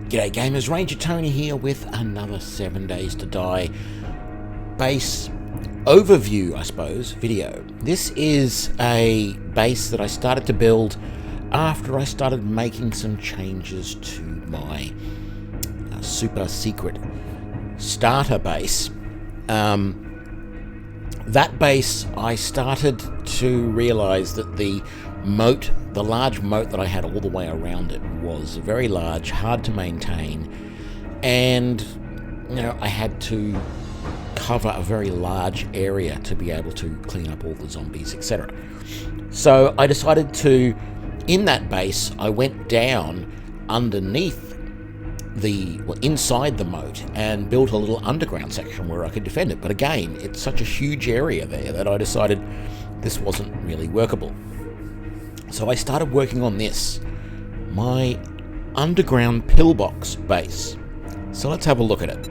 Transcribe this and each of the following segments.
G'day gamers, Ranger Tony here with another 7 Days to Die base overview, I suppose, video. This is a base that I started to build after I started making some changes to my super secret starter base. That base, I started to realize that the large moat that I had all the way around it was very large, hard to maintain, and I had to cover a very large area to be able to clean up all the zombies, etc. So I decided to, in that base, I went down underneath inside the moat and built a little underground section where I could defend it. But again, it's such a huge area there that I decided this wasn't really workable. So I started working on this, my underground pillbox base. So let's have a look at it.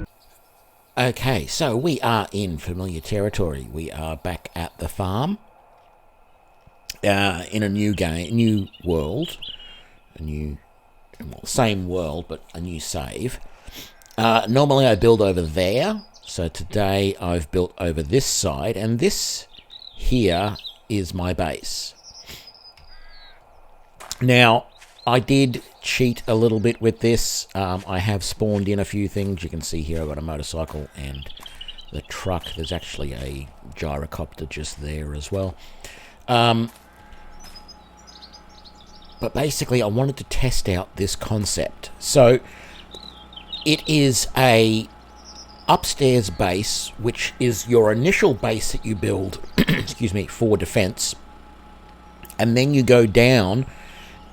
Okay, so we are in familiar territory. We are back at the farm in a new world, same world, but a new save. Normally I build over there, so today I've built over this side, and this here is my base. Now, I did cheat a little bit with this. I have spawned in a few things. You can see here I've got a motorcycle and the truck. There's actually a gyrocopter just there as well. But basically, I wanted to test out this concept. So, it is a upstairs base, which is your initial base that you build, excuse me, for defense. And then you go down,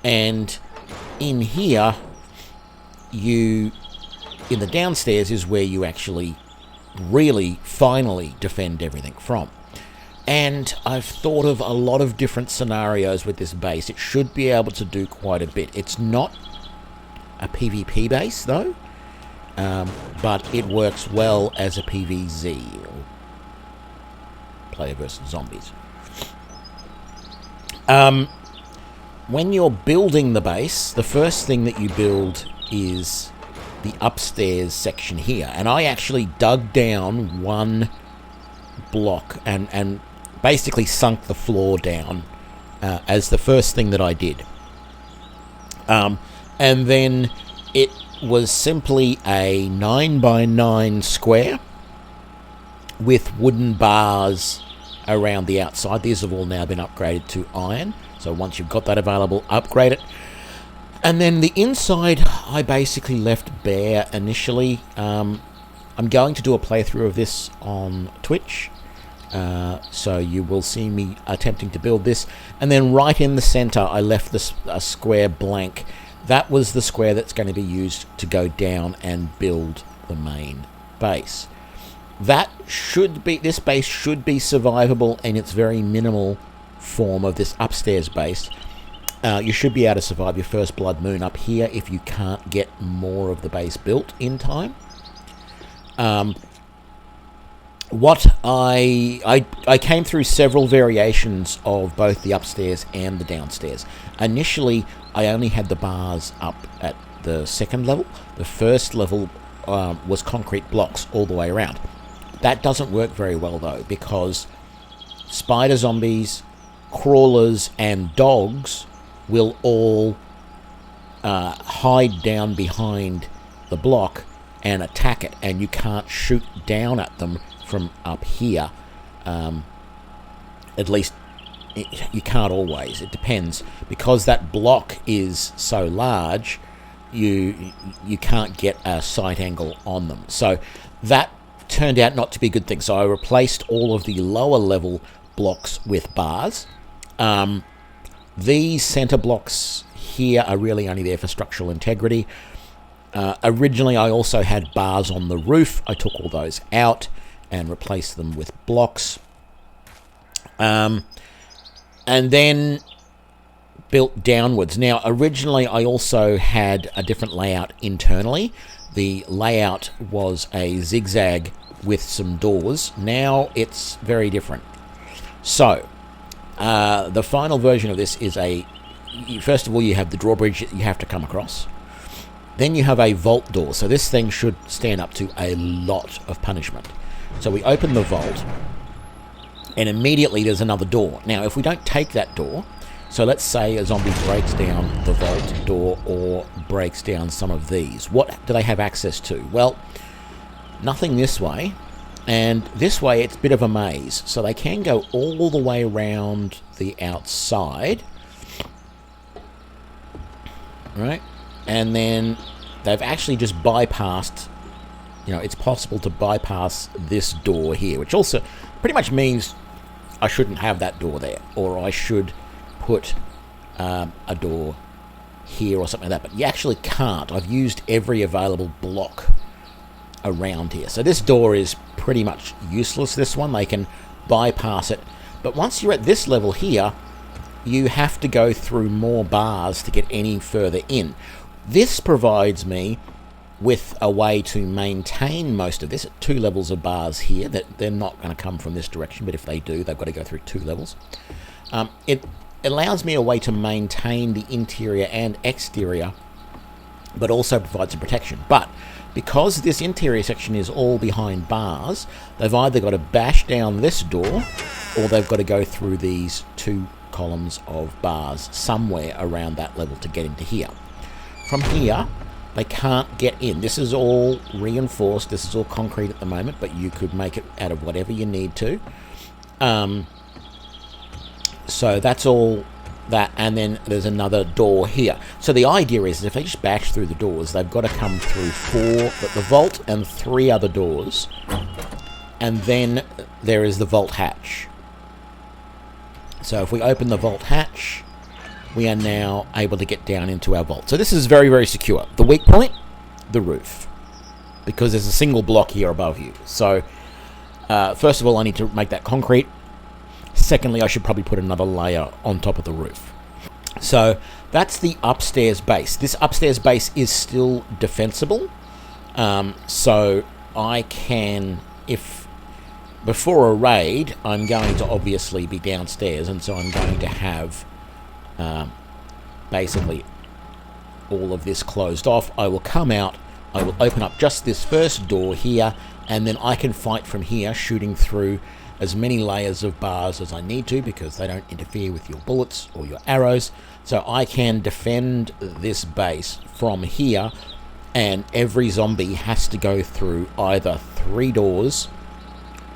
and in here, in the downstairs is where you actually really finally defend everything from. And I've thought of a lot of different scenarios with this base. It should be able to do quite a bit. It's not a PvP base, though, but it works well as a PvZ, or player versus zombies. When you're building the base, the first thing that you build is the upstairs section here. And I actually dug down one block and basically sunk the floor down as the first thing that I did. And then it was simply a 9x9 square with wooden bars around the outside. These have all now been upgraded to iron. So once you've got that available, upgrade it. And then the inside, I basically left bare initially. I'm going to do a playthrough of this on Twitch. So you will see me attempting to build this. And then right in the center, I left a square blank. That was the square that's going to be used to go down and build the main base. This base should be survivable in its very minimal form of this upstairs base. You should be able to survive your first Blood Moon up here if you can't get more of the base built in time. I came through several variations of both the upstairs and the downstairs. Initially, I only had the bars up at the second level. The first level was concrete blocks all the way around. That doesn't work very well, though, because spider zombies, crawlers, and dogs will all hide down behind the block and attack it, and you can't shoot down at them from up here. At least you can't always. It depends, because that block is so large. You can't get a sight angle on them. So that turned out not to be a good thing. So I replaced all of the lower level blocks with bars. These center blocks here are really only there for structural integrity. Originally, I also had bars on the roof. I took all those out and replaced them with blocks. And then built downwards. Now, originally, I also had a different layout internally. The layout was a zigzag with some doors. Now, it's very different. So, the final version of this is first of all, you have the drawbridge that you have to come across. Then you have a vault door. So this thing should stand up to a lot of punishment. So we open the vault, and immediately there's another door. Now, if we don't take that door, so let's say a zombie breaks down the vault door or breaks down some of these. What do they have access to? Well, nothing this way. And this way, it's a bit of a maze. So they can go all the way around the outside. Right? And then they've actually just bypassed, it's possible to bypass this door here, which also pretty much means I shouldn't have that door there, or I should put a door here or something like that. But you actually can't. I've used every available block around here. So this door is pretty much useless, this one. They can bypass it. But once you're at this level here, you have to go through more bars to get any further in. This provides me with a way to maintain most of this at 2 levels of bars here. That they're not going to come from this direction, but if they do, they've got to go through 2 levels. It allows me a way to maintain the interior and exterior, but also provides some protection. But because this interior section is all behind bars, they've either got to bash down this door, or they've got to go through these 2 columns of bars somewhere around that level to get into here. From here, they can't get in. This is all reinforced. This is all concrete at the moment, but you could make it out of whatever you need to. So that's all that, and then there's another door here. So the idea is if they just bash through the doors, they've got to come through 4, the vault and 3 other doors, and then there is the vault hatch. So if we open the vault hatch, we are now able to get down into our vault. So this is very, very secure. The weak point, the roof, because there's a single block here above you. So first of all, I need to make that concrete. Secondly, I should probably put another layer on top of the roof. So that's the upstairs base. This upstairs base is still defensible. So I can, if before a raid, I'm going to obviously be downstairs, and so I'm going to have basically all of this closed off. I will come out, I will open up just this first door here, and then I can fight from here, shooting through as many layers of bars as I need to, because they don't interfere with your bullets or your arrows. So I can defend this base from here, and every zombie has to go through either 3 doors,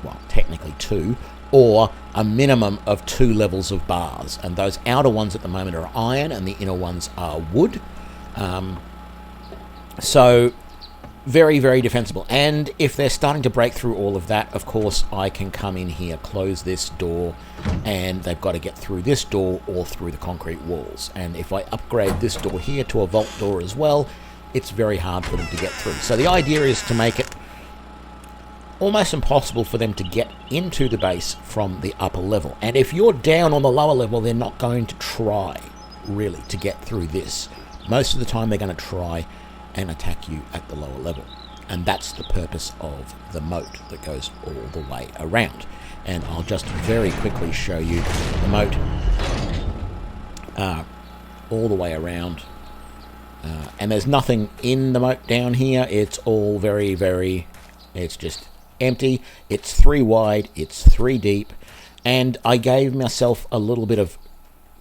well, technically 2, or a minimum of 2 levels of bars. And those outer ones at the moment are iron, and the inner ones are wood. So very, very defensible. And if they're starting to break through all of that, of course, I can come in here, close this door, and they've got to get through this door or through the concrete walls. And if I upgrade this door here to a vault door as well, it's very hard for them to get through. So the idea is to make it almost impossible for them to get into the base from the upper level. And if you're down on the lower level, they're not going to try, really, to get through this. Most of the time, they're going to try and attack you at the lower level. And that's the purpose of the moat that goes all the way around. And I'll just very quickly show you the moat all the way around. And there's nothing in the moat down here. It's all very, very, it's just empty. It's 3 wide, it's 3 deep, and I gave myself a little bit of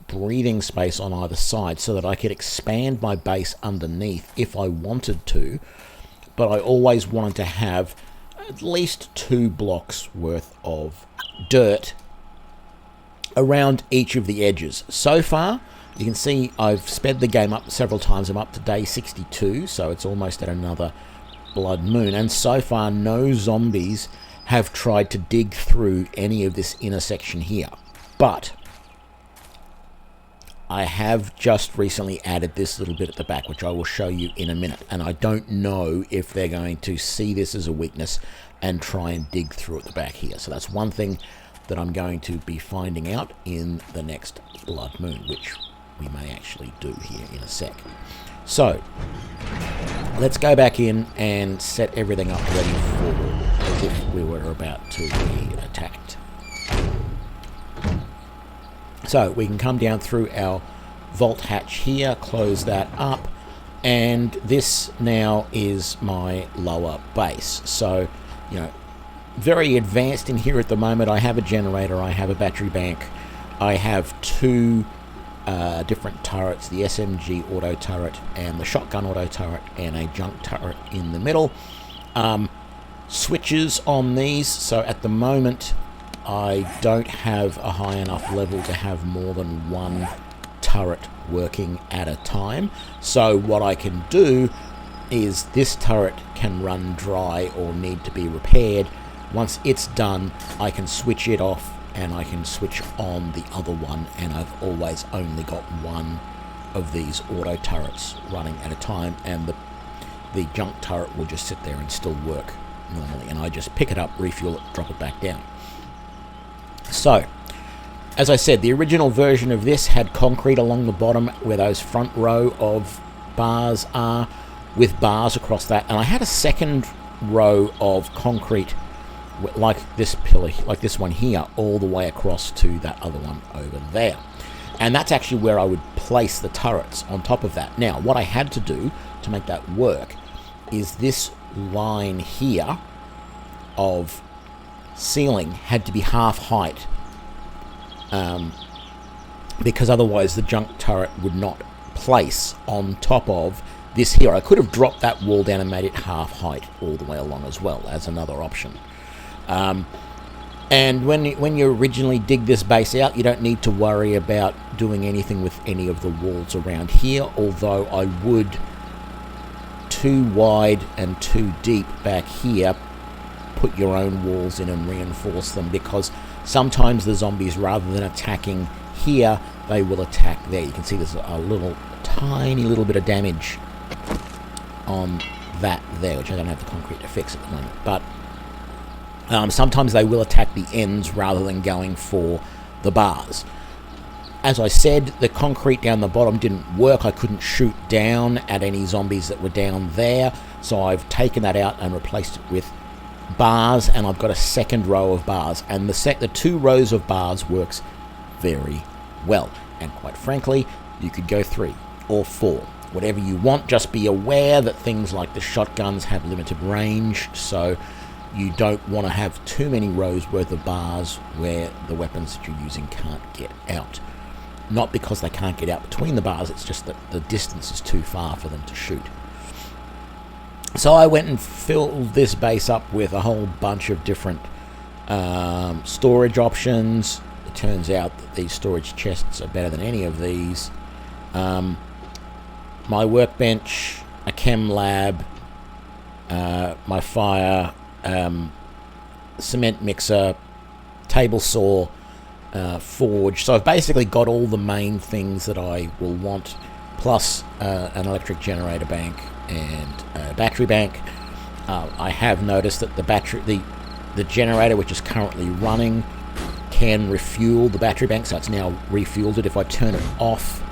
breathing space on either side so that I could expand my base underneath if I wanted to, but I always wanted to have at least 2 blocks worth of dirt around each of the edges. So far, you can see I've sped the game up several times. I'm up to day 62, so it's almost at another Blood Moon, and so far no zombies have tried to dig through any of this inner section here. But I have just recently added this little bit at the back, which I will show you in a minute, and I don't know if they're going to see this as a weakness and try and dig through at the back here. So that's one thing that I'm going to be finding out in the next Blood Moon, which we may actually do here in a sec. So let's go back in and set everything up ready for as if we were about to be attacked. So we can come down through our vault hatch here, close that up, And this now is my lower base. So, you know, very advanced in here at the moment. I have a generator, I have a battery bank, I have two different turrets, the SMG auto turret and the shotgun auto turret, and a junk turret in the middle. Switches on these, so at the moment I don't have a high enough level to have more than one turret working at a time. So what I can do is this turret can run dry or need to be repaired. Once it's done, I can switch it off and I can switch on the other one, and I've always only got one of these auto turrets running at a time, and the junk turret will just sit there and still work normally, and I just pick it up, refuel it, drop it back down. So, as I said, the original version of this had concrete along the bottom where those front row of bars are, with bars across that, and I had a second row of concrete like this pillar, like this one here, all the way across to that other one over there. And that's actually where I would place the turrets on top of that. Now, what I had to do to make that work is this line here of ceiling had to be half height, because otherwise the junk turret would not place on top of this here. I could have dropped that wall down and made it half height all the way along as well as another option. And when you originally dig this base out, you don't need to worry about doing anything with any of the walls around here, although I would, too wide and too deep back here, put your own walls in and reinforce them, because sometimes the zombies, rather than attacking here, they will attack there. You can see there's a tiny little bit of damage on that there, which I don't have the concrete to fix at the moment, but sometimes they will attack the ends rather than going for the bars. As I said, the concrete down the bottom didn't work. I couldn't shoot down at any zombies that were down there, so I've taken that out and replaced it with bars, and I've got a second row of bars, and the two rows of bars works very well. And quite frankly, you could go 3 or 4, whatever you want. Just be aware that things like the shotguns have limited range, so you don't want to have too many rows worth of bars where the weapons that you're using can't get out. Not because they can't get out between the bars, it's just that the distance is too far for them to shoot. So I went and filled this base up with a whole bunch of different storage options. It turns out that these storage chests are better than any of these. My workbench, a chem lab, my fire, cement mixer, table saw, forge. So I've basically got all the main things that I will want, plus an electric generator bank and a battery bank. I have noticed that the generator, which is currently running, can refuel the battery bank, so it's now refueled it. If I turn it off,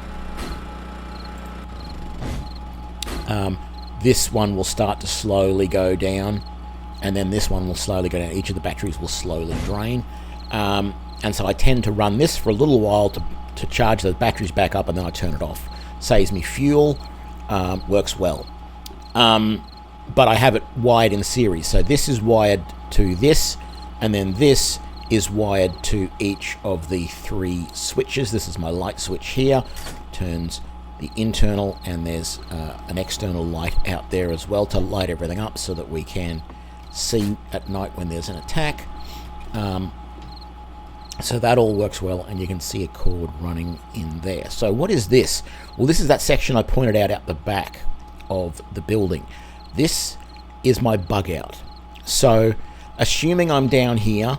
this one will start to slowly go down, and then this one will slowly go down. Each of the batteries will slowly drain, and so I tend to run this for a little while to charge those batteries back up, and then I turn it off. Saves me fuel, works well. But I have it wired in series, so this is wired to this, and then this is wired to each of the 3 switches. This is my light switch here, turns the internal, and there's an external light out there as well to light everything up so that we can see at night when there's an attack. So that all works well, and you can see a cord running in there. So what is this? Well, this is that section I pointed out the back of the building. This is my bug out. So assuming I'm down here,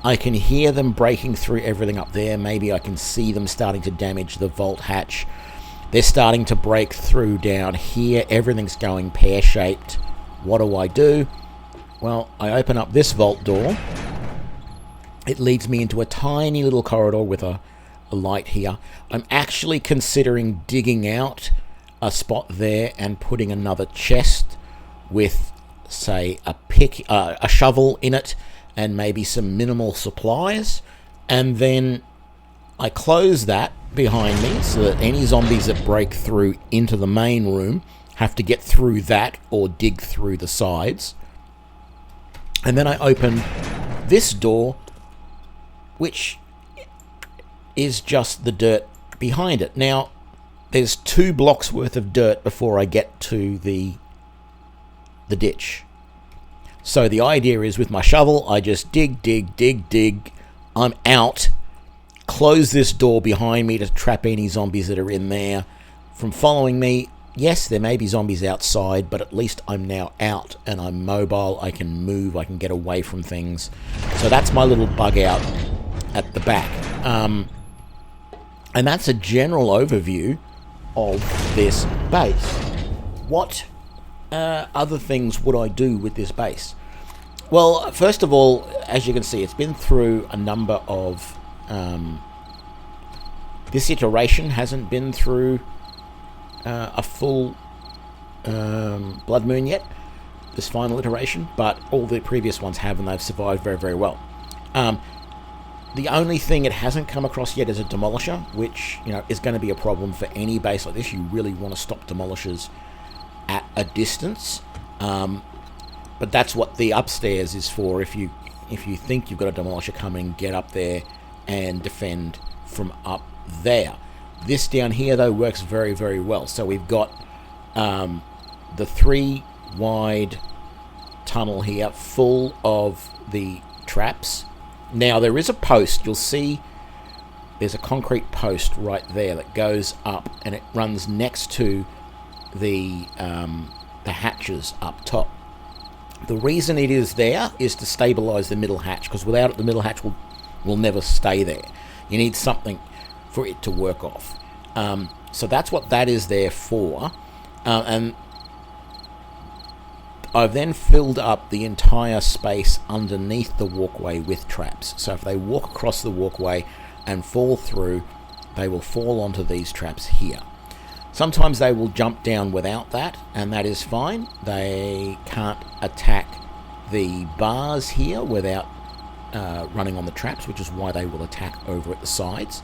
I can hear them breaking through everything up there. Maybe I can see them starting to damage the vault hatch. They're starting to break through down here. Everything's going pear-shaped. What do? Well, I open up this vault door. It leads me into a tiny little corridor with a light here. I'm actually considering digging out a spot there and putting another chest with, say, a shovel in it and maybe some minimal supplies, and then I close that behind me so that any zombies that break through into the main room have to get through that or dig through the sides. And then I open this door, which is just the dirt behind it. Now, there's 2 blocks worth of dirt before I get to the ditch. So the idea is with my shovel, I just dig, dig, dig, dig. I'm out. Close this door behind me to trap any zombies that are in there from following me. Yes, there may be zombies outside, but at least I'm now out and I'm mobile. I can move. I can get away from things. So that's my little bug out at the back. And that's a general overview of this base. What other things would I do with this base? Well, first of all, as you can see, it's been through a number of... this iteration hasn't been through a full Blood Moon yet, this final iteration, but all the previous ones have, and they've survived very, very well. The only thing it hasn't come across yet is a demolisher, which, you know, is going to be a problem for any base like this. You really want to stop demolishers at a distance, but that's what the upstairs is for. If you think you've got a demolisher coming, get up there and defend from up there. This down here though works very, very well. So we've got the 3 wide tunnel here full of the traps. Now there is a post, you'll see there's a concrete post right there that goes up, and it runs next to the hatches up top. The reason it is there is to stabilize the middle hatch, because without it the middle hatch will never stay there. You need something for it to work off. So that's what that is there for. And I've then filled up the entire space underneath the walkway with traps. So if they walk across the walkway and fall through, they will fall onto these traps here. Sometimes they will jump down without that, and that is fine. They can't attack the bars here without running on the traps, which is why they will attack over at the sides.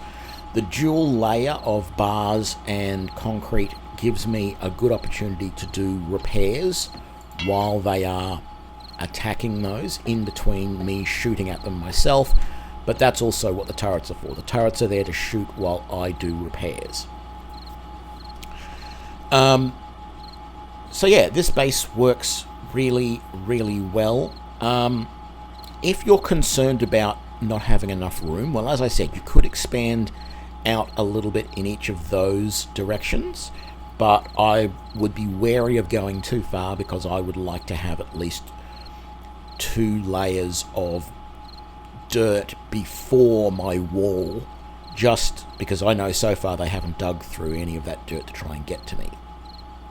The dual layer of bars and concrete gives me a good opportunity to do repairs while they are attacking those, in between me shooting at them myself. But that's also what the turrets are for. The turrets are there to shoot while I do repairs. So yeah, this base works really, really well. If you're concerned about not having enough room, well, as I said, you could expand out a little bit in each of those directions, but I would be wary of going too far, because I would like to have at least 2 layers of dirt before my wall, just because I know so far they haven't dug through any of that dirt to try and get to me,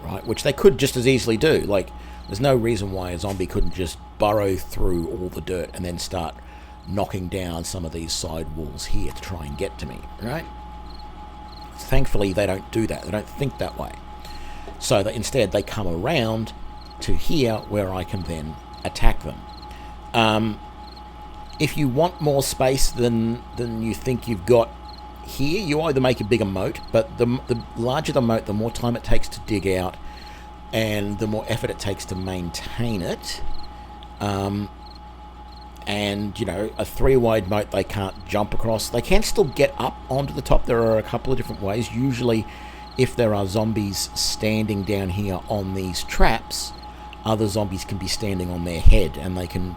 right? Which they could just as easily do. Like, there's no reason why a zombie couldn't just burrow through all the dirt and then start knocking down some of these side walls here to try and get to me, right? Thankfully, they don't do that. They don't think that way. So that instead they come around to here, where I can then attack them. If you want more space than you think you've got here, you either make a bigger moat, but the larger the moat, the more time it takes to dig out, and the more effort it takes to maintain it. And, you know, a 3-wide moat they can't jump across. They can still get up onto the top. There are a couple of different ways. Usually, if there are zombies standing down here on these traps, other zombies can be standing on their head, and they can,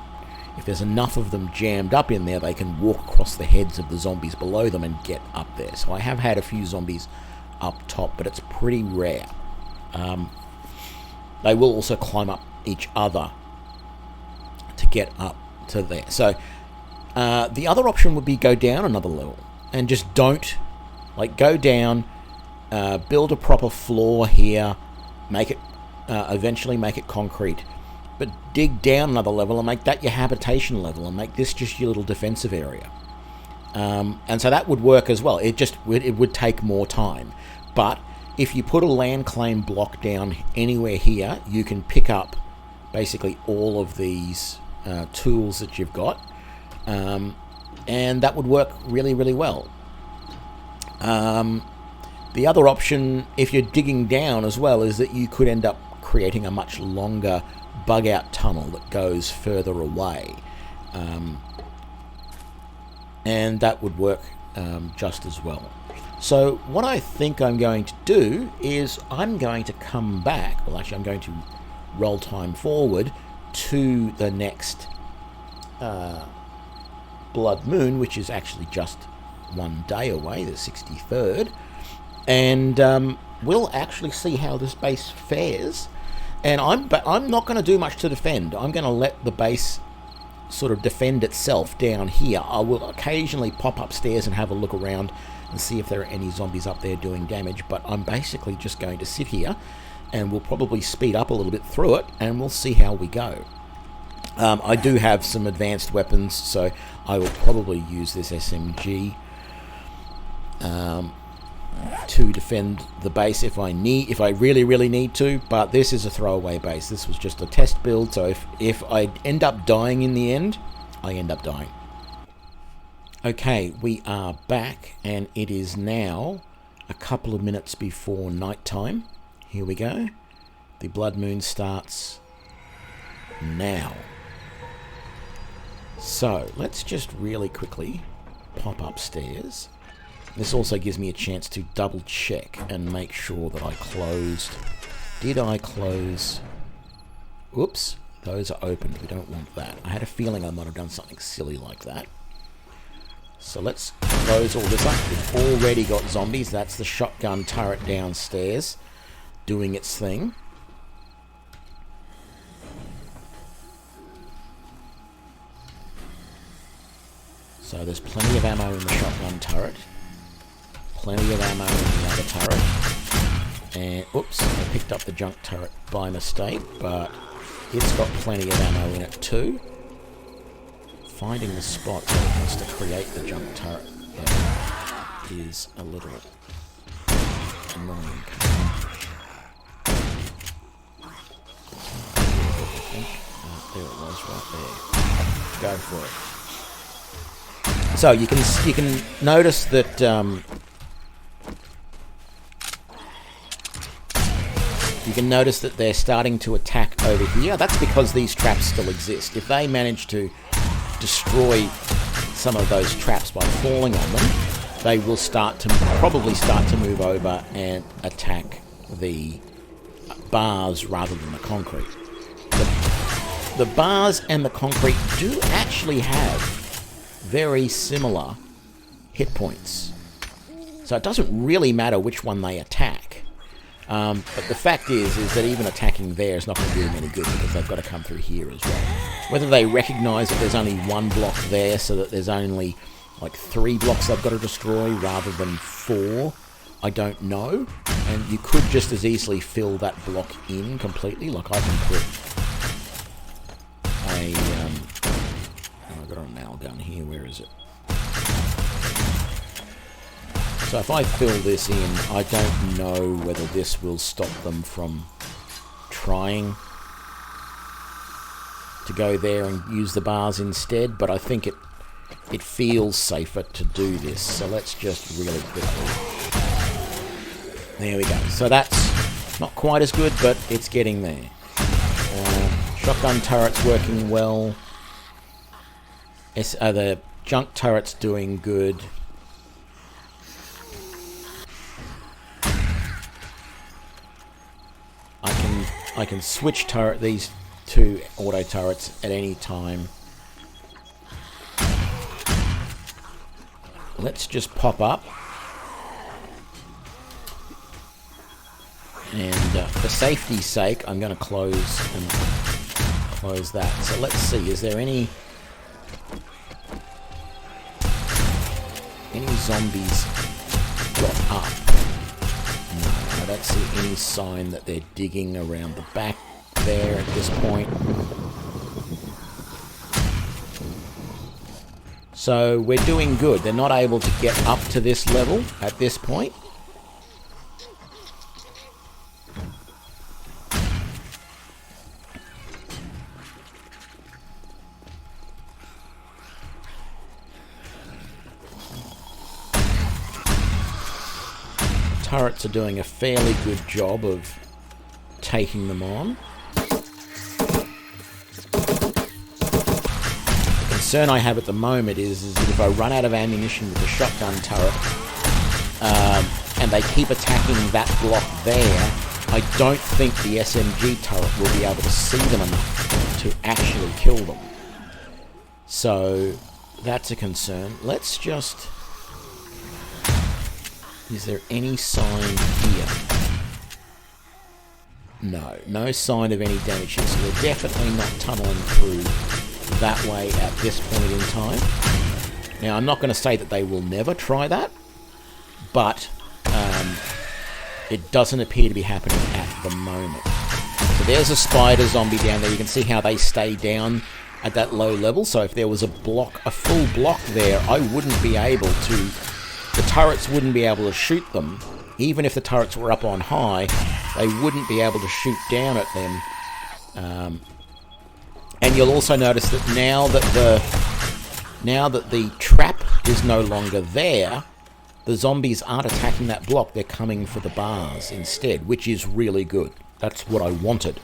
if there's enough of them jammed up in there, they can walk across the heads of the zombies below them and get up there. So I have had a few zombies up top, but it's pretty rare. They will also climb up each other to get up to there. So the other option would be go down another level and just don't, like, go down, build a proper floor here, make it eventually make it concrete, but dig down another level and make that your habitation level, and make this just your little defensive area. And so that would work as well. It would take more time, but if you put a land claim block down anywhere here, you can pick up basically all of these tools that you've got, and that would work really, really well. The other option, if you're digging down as well, is that you could end up creating a much longer bug out tunnel that goes further away. And that would work just as well. So what I think I'm going to do is I'm going to come back, well actually I'm going to roll time forward to the next Blood Moon, which is actually just one day away, the 63rd, and we'll actually see how this base fares. And I'm not going to do much to defend. I'm going to let the base sort of defend itself down here. I will occasionally pop upstairs and have a look around and see if there are any zombies up there doing damage, but I'm basically just going to sit here and we'll probably speed up a little bit through it and we'll see how we go. I do have some advanced weapons, so I will probably use this SMG to defend the base if I really need to, but this is a throwaway base. This was just a test build, so if I end up dying in the end, I end up dying. Okay, we are back, and it is now a couple of minutes before night time. Here we go. The Blood Moon starts now. So, let's just really quickly pop upstairs. This also gives me a chance to double check and make sure that I closed. Did I close? Oops, those are open. We don't want that. I had a feeling I might have done something silly like that. So let's close all this up. We've already got zombies. That's the shotgun turret downstairs doing its thing. So there's plenty of ammo in the shotgun turret. Plenty of ammo in the other turret. And, oops, I picked up the junk turret by mistake, but it's got plenty of ammo in it too. Finding the spot where it wants to create the junk turret is a little annoying. There it was, right there. Go for it. So you can notice that they're starting to attack over here. That's because these traps still exist. If they manage to destroy some of those traps by falling on them, they will probably start to move over and attack the bars rather than the concrete. The bars and the concrete do actually have very similar hit points, so it doesn't really matter which one they attack. But the fact is that even attacking there is not going to do them any good because they've got to come through here as well. Whether they recognise that there's only one block there, so that there's only like 3 blocks they've got to destroy rather than 4, I don't know. And you could just as easily fill that block in completely. Like I can put I've got an nail gun here. Where is it? So if I fill this in, I don't know whether this will stop them from trying to go there and use the bars instead, but I think it feels safer to do this. So let's just really quickly. There we go. So that's not quite as good, but it's getting there. Shotgun turret's working well. The junk turret's doing good. I can switch these 2 auto turrets at any time. Let's just pop up. And for safety's sake, I'm going to close that. So let's see, is there any zombies got up? No, I don't see any sign that they're digging around the back there at this point. So we're doing good. They're not able to get up to this level at this point. turrets are doing a fairly good job of taking them on. The concern I have at the moment is that if I run out of ammunition with the shotgun turret, and they keep attacking that block there, I don't think the SMG turret will be able to see them enough to actually kill them. So that's a concern. Let's just... Is there any sign here? No. No sign of any damage here. So they're definitely not tunneling through that way at this point in time. Now, I'm not going to say that they will never try that, but it doesn't appear to be happening at the moment. So there's a spider zombie down there. You can see how they stay down at that low level. So if there was a full block there, I wouldn't be able to... The turrets wouldn't be able to shoot them. Even if the turrets were up on high, they wouldn't be able to shoot down at them. And you'll also notice that now that the trap is no longer there, the zombies aren't attacking that block. They're coming for the bars instead, which is really good. That's what I wanted.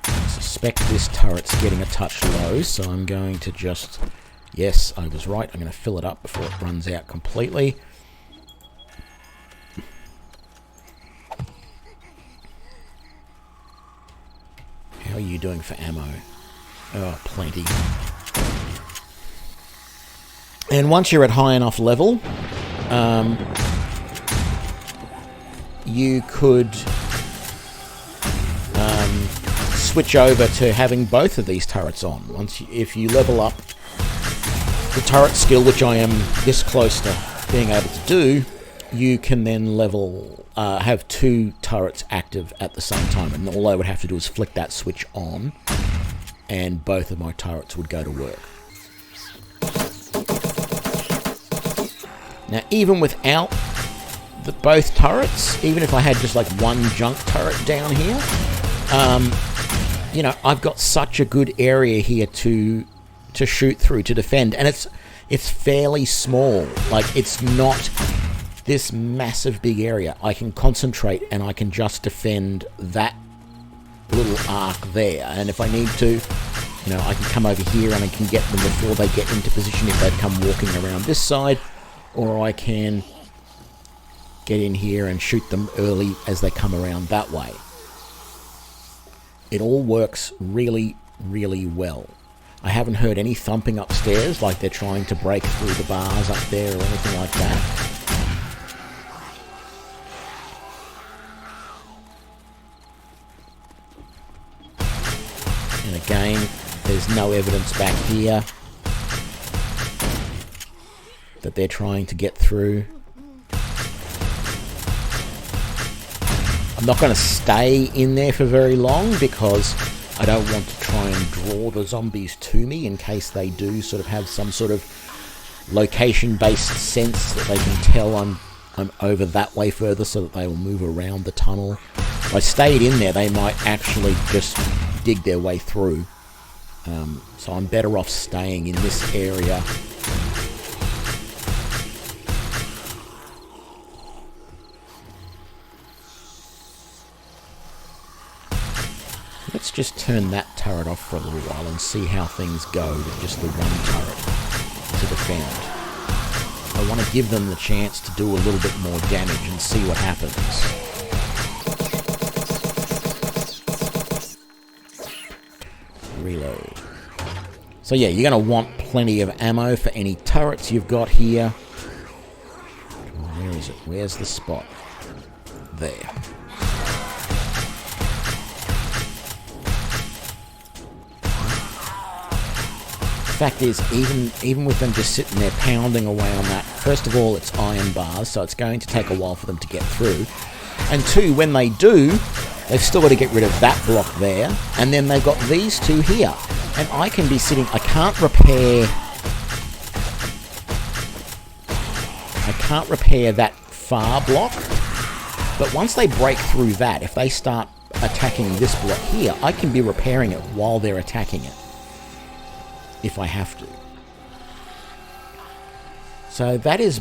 I suspect this turret's getting a touch low, so I'm going to just... Yes, I was right. I'm going to fill it up before it runs out completely. How are you doing for ammo? Oh, plenty. And once you're at high enough level, you could switch over to having both of these turrets on. If you level up the turret skill, which I am this close to being able to do, you can then have two turrets active at the same time. And all I would have to do is flick that switch on, and both of my turrets would go to work. Now, even without both turrets, even if I had just like one junk turret down here, you know, I've got such a good area here to shoot through, to defend, and it's fairly small. Like, it's not this massive big area. I can concentrate and I can just defend that little arc there, and if I need to, you know, I can come over here and I can get them before they get into position if they come walking around this side, or I can get in here and shoot them early as they come around that way. It all works really, really well. I haven't heard any thumping upstairs, like they're trying to break through the bars up there or anything like that. And again, there's no evidence back here that they're trying to get through. I'm not going to stay in there for very long because I don't want to try and draw the zombies to me in case they do sort of have some sort of location-based sense that they can tell I'm over that way further, so that they will move around the tunnel. If I stayed in there, they might actually just dig their way through. So I'm better off staying in this area. Let's just turn that turret off for a little while and see how things go with just the one turret to defend. I want to give them the chance to do a little bit more damage and see what happens. Reload. So yeah, you're going to want plenty of ammo for any turrets you've got here. Where is it? Where's the spot? There. Fact is, even with them just sitting there pounding away on that, first of all, it's iron bars, so it's going to take a while for them to get through. And two, when they do, they've still got to get rid of that block there, and then they've got these two here. And I can be sitting... I can't repair that far block, but once they break through that, if they start attacking this block here, I can be repairing it while they're attacking it, if I have to. So that is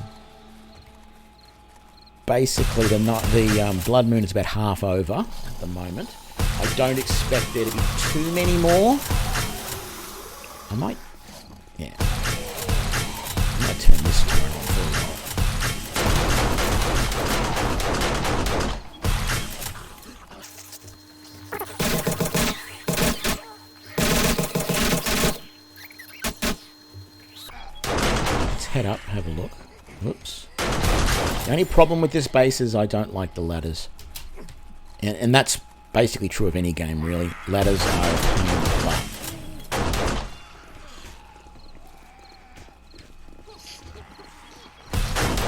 basically the Blood Moon is about half over at the moment. I don't expect there to be too many more. I might, yeah. I might turn this turret on for a while. Let's head up, have a look. Whoops. The only problem with this base is I don't like the ladders. And that's basically true of any game, really. Ladders are a pain in the butt.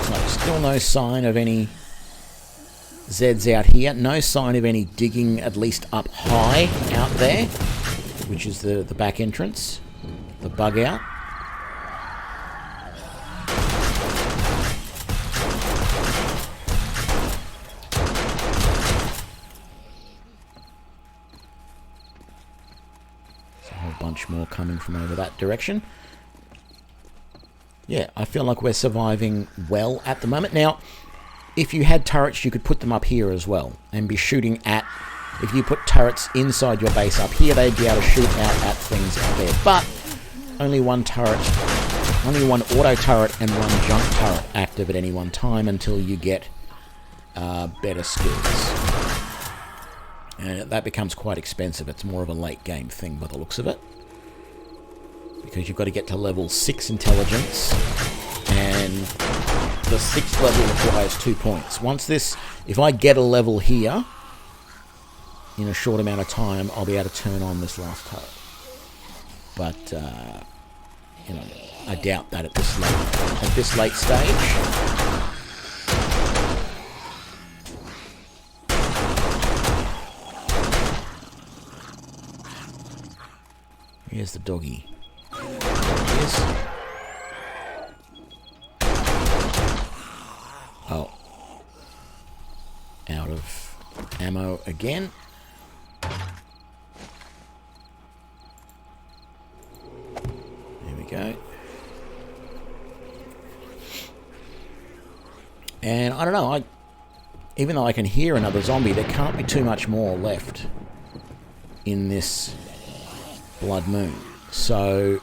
So, still no sign of any Zeds out here. No sign of any digging, at least up high out there, which is the back entrance, the bug out. Bunch more coming from over that direction. Yeah, I feel like we're surviving well at the moment. Now, if you had turrets, you could put them up here as well and be shooting at... If you put turrets inside your base up here, they'd be able to shoot out at things out there. But only one turret, only one auto turret and one junk turret active at any one time until you get better skills. And that becomes quite expensive. It's more of a late game thing by the looks of it. Because you've got to get to level 6 intelligence. And the 6th level requires 2 points. Once this... If I get a level here, in a short amount of time, I'll be able to turn on this last turret. But, you know, I doubt that at this late stage. Here's the doggy. Yes. Oh. Out of ammo again. There we go. And I don't know, even though I can hear another zombie, there can't be too much more left in this Blood Moon. So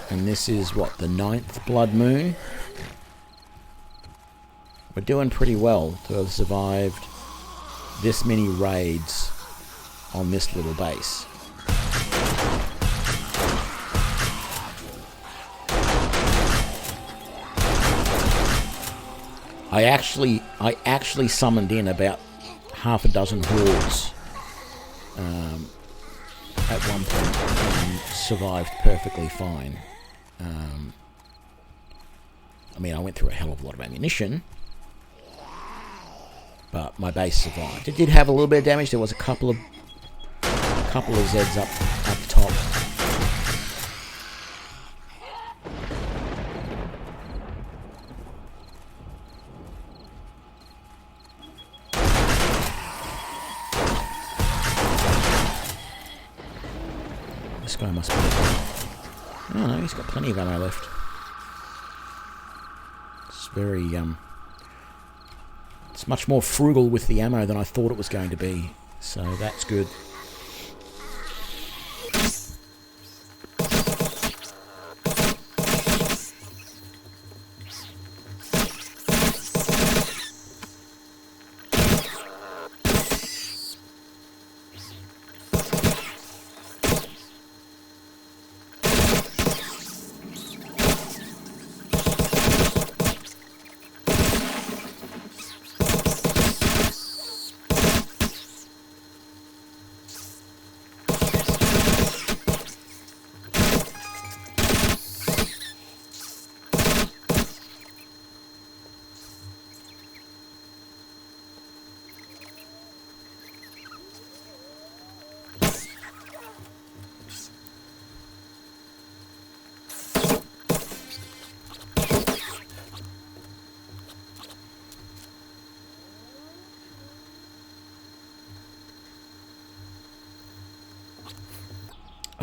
and this is what, the 9th Blood Moon. We're doing pretty well to have survived this many raids on this little base. I actually summoned in about half a dozen hordes at one point and survived perfectly fine. I mean, I went through a hell of a lot of ammunition, but my base survived. It did have a little bit of damage. There was a couple of Zeds up top. This guy must be... Oh no, he's got plenty of ammo left. It's very, it's much more frugal with the ammo than I thought it was going to be. So that's good.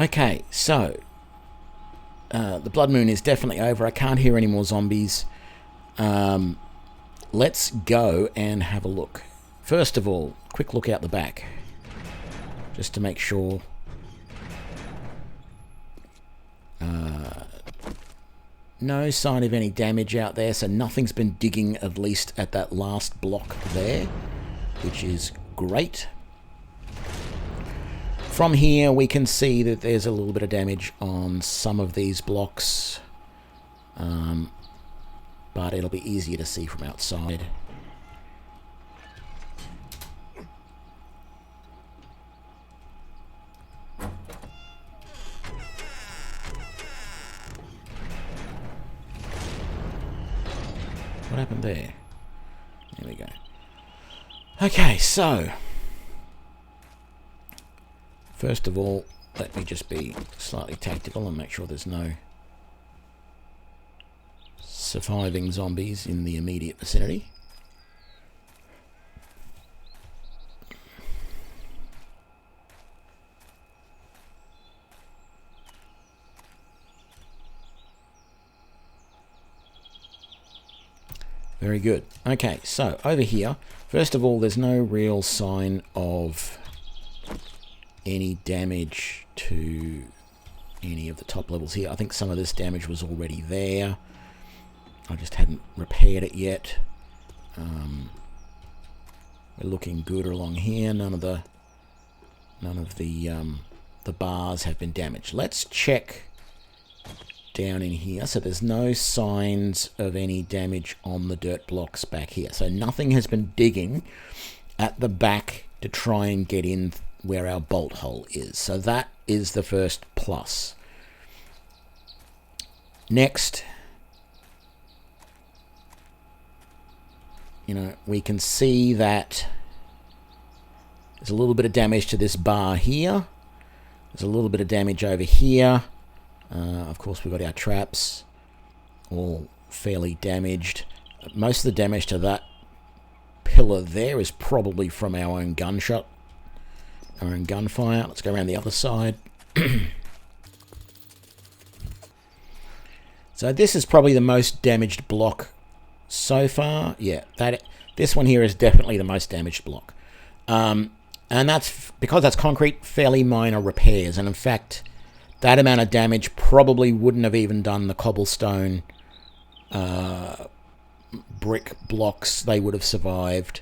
Okay, so the Blood Moon is definitely over. I can't hear any more zombies. Let's go and have a look. First of all, quick look out the back, just to make sure. No sign of any damage out there, so nothing's been digging, at least at that last block there, which is great. From here we can see that there's a little bit of damage on some of these blocks, but it'll be easier to see from outside. What happened there? There we go. Okay, so first of all, let me just be slightly tactical and make sure there's no surviving zombies in the immediate vicinity. Very good. Okay, so over here, first of all, there's no real sign of any damage to any of the top levels here. I think some of this damage was already there. I just hadn't repaired it yet. We're looking good along here. None of the bars have been damaged. Let's check down in here. So there's no signs of any damage on the dirt blocks back here. So nothing has been digging at the back to try and get in where our bolt hole is. So that is the first plus. Next, we can see that there's a little bit of damage to this bar here. There's a little bit of damage over here. Of course, we've got our traps all fairly damaged. Most of the damage to that pillar there is probably from our own gunshot, our own gunfire. Let's go around the other side. So this is probably the most damaged block so far. Yeah, this one here is definitely the most damaged block. And that's because that's concrete, fairly minor repairs. And in fact, that amount of damage probably wouldn't have even done the cobblestone brick blocks. They would have survived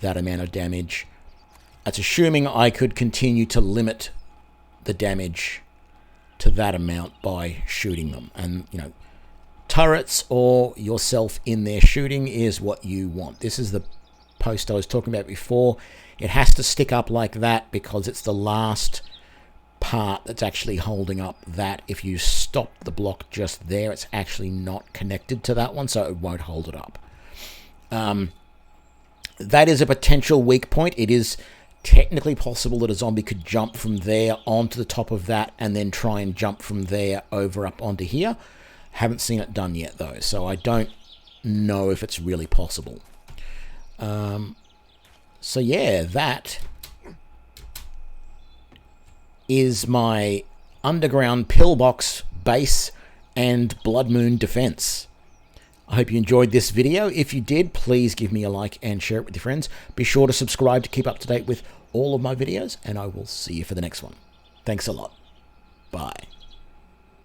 that amount of damage. That's assuming I could continue to limit the damage to that amount by shooting them. And, turrets or yourself in there shooting is what you want. This is the post I was talking about before. It has to stick up like that because it's the last part that's actually holding up that. If you stop the block just there, it's actually not connected to that one, so it won't hold it up. That is a potential weak point. It is technically possible that a zombie could jump from there onto the top of that and then try and jump from there over up onto here. Haven't seen it done yet though, so I don't know if it's really possible. So yeah, that is my underground pillbox base and Blood Moon defense. I hope you enjoyed this video. If you did, please give me a like and share it with your friends. Be sure to subscribe to keep up to date with all of my videos, and I will see you for the next one. Thanks a lot. Bye.